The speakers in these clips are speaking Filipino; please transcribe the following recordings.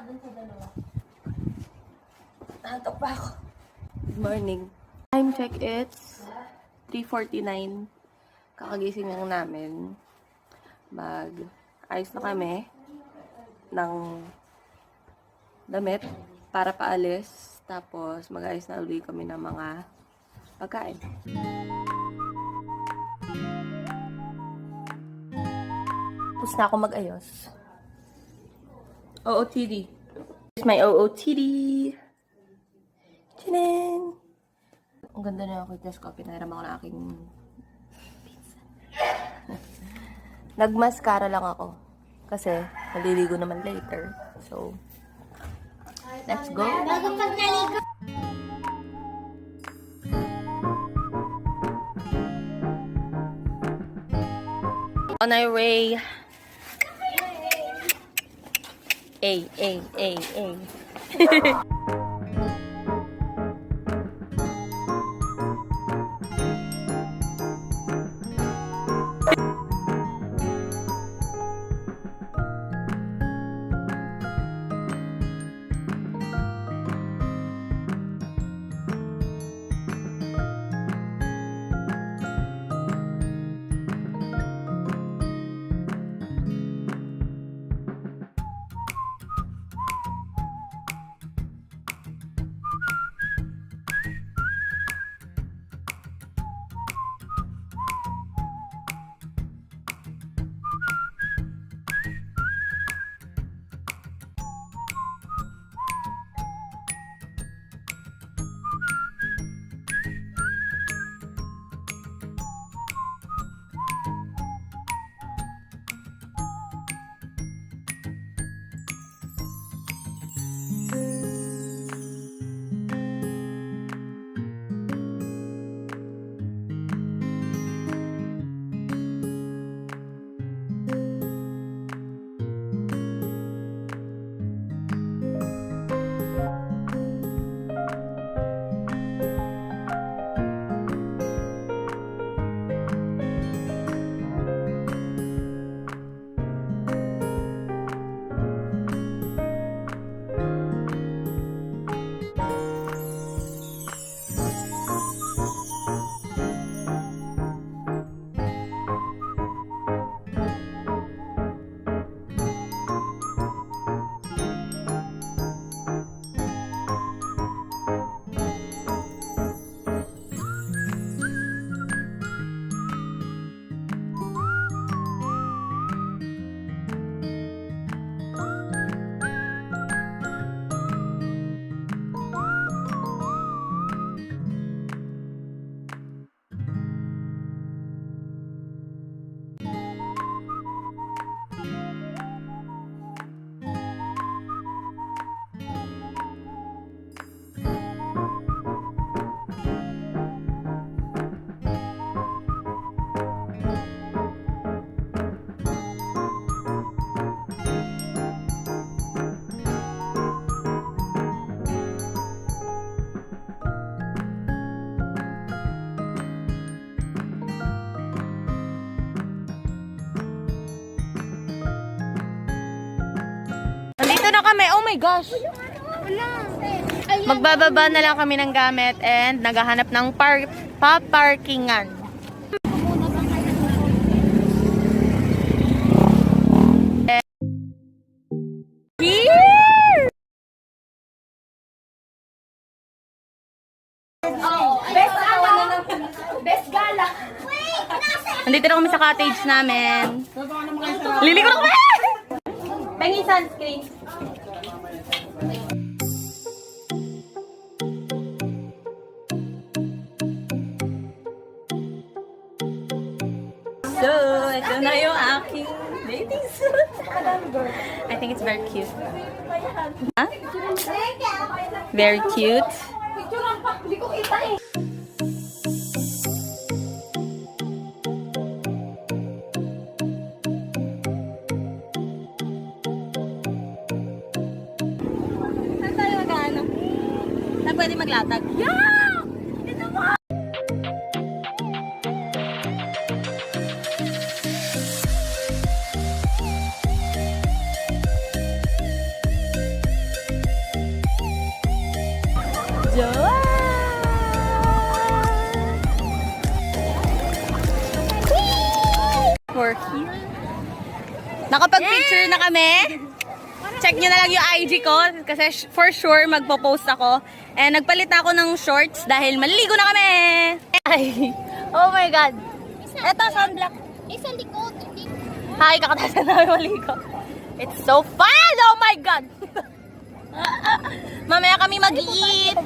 dun sa dalawa. Naantok pa ako. Good morning. Time check, it's 3:49. Kakagising lang namin. Ayos na kami ng damit para paalis. Tapos mag-ayos na ulit kami ng mga pagkain. Tapos na ako mag-ayos. OOTD. This is my OOTD. Tinin! Ang ganda na ako test ko. Pinahiram ako ng aking pizza. Nagmascara lang ako. Kasi maliligo naman later. So, let's go. On our way. Ay. Nandito na kami. Oh my gosh. Magbababa na lang kami ng gamit and naghahanap ng paparkingan. Best gala. Nandito na kami sa cottage namin. Liliko na kami! Pengi sunscreen. So, ito na yung aking bathing suit. I think it's very cute. Huh? Very cute. Hindi ko kita eh. Saan tayo mag-ano? Saan pwede maglatag? Yeah! Ito mo! Jowa! We're here. Nakapag-picture na kami. Check nyo na lang yung IG ko kasi for sure magpo-post ako. And nagpalit na ako ng shorts dahil maliligo na kami. Ay, oh my God. Eto, sunblock. Sa likod. Hi, kakatasan namin maligo. It's so fun! Oh my God! Mamaya kami mag-eat.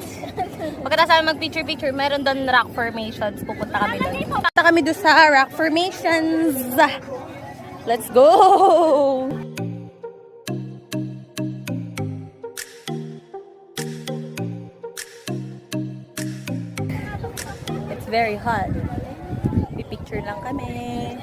Pagkatapos namin mag-picture-picture, meron doon rock formations. Pupunta kami doon. Pupunta kami doon sa rock formations. Let's go! It's very hot. Pipicture lang kami.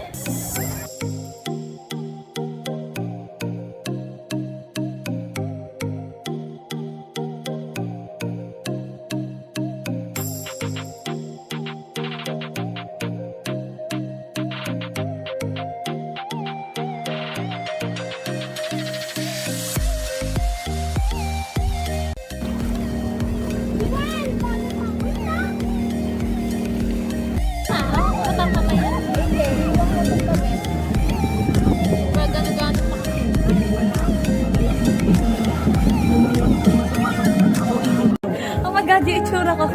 Oh my God, yung itsura ko.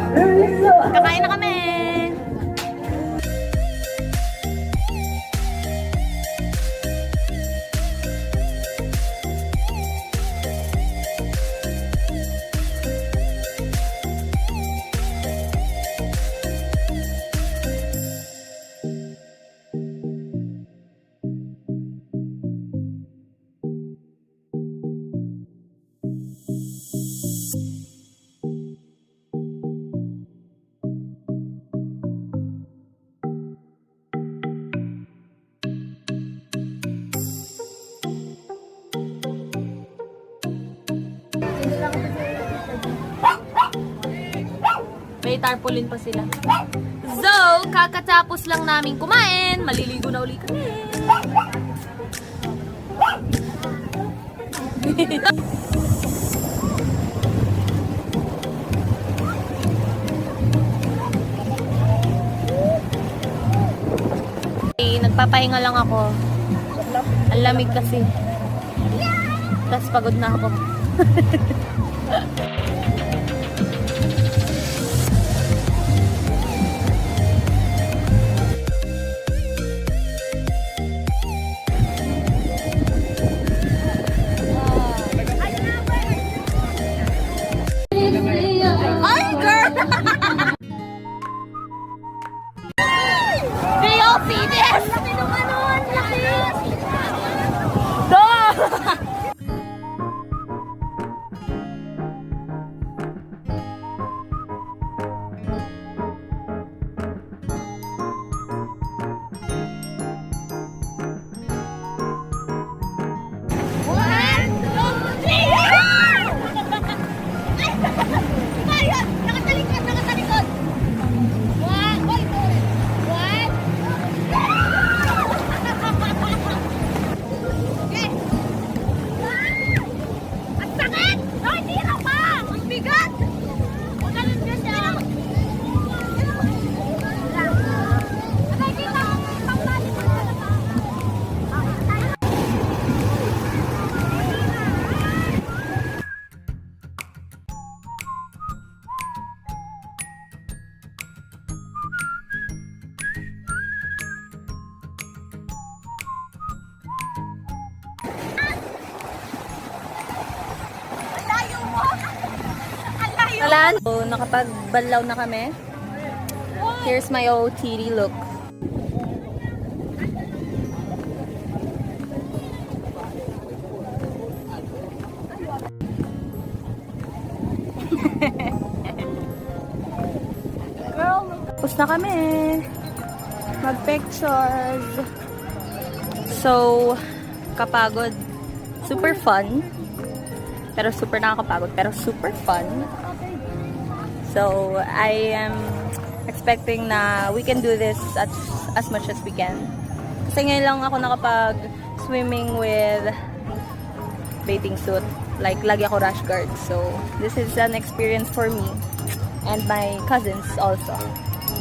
Kakain na kami. May tarpaulin pa sila. So, kakatapos lang namin kumain. Maliligo na uli kami. Nagpapahinga lang ako. Ang lamig kasi. Tapos pagod na ako. Ay, girl! Do you see this? Duh! Wala. So, nakapagbanlaw na kami. Here's my OOTD look. Tapos na kami. Mag-pictures. So, kapagod. Super fun. Pero super nakakapagod. Pero super fun. So, I am expecting na we can do this as much as we can. Kasi ngayon lang ako nakapag-swimming with bathing suit. Like, lagi ako rash guard. So, this is an experience for me. and my cousins also.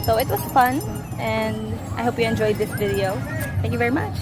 So it was fun, and I hope you enjoyed this video. Thank you very much.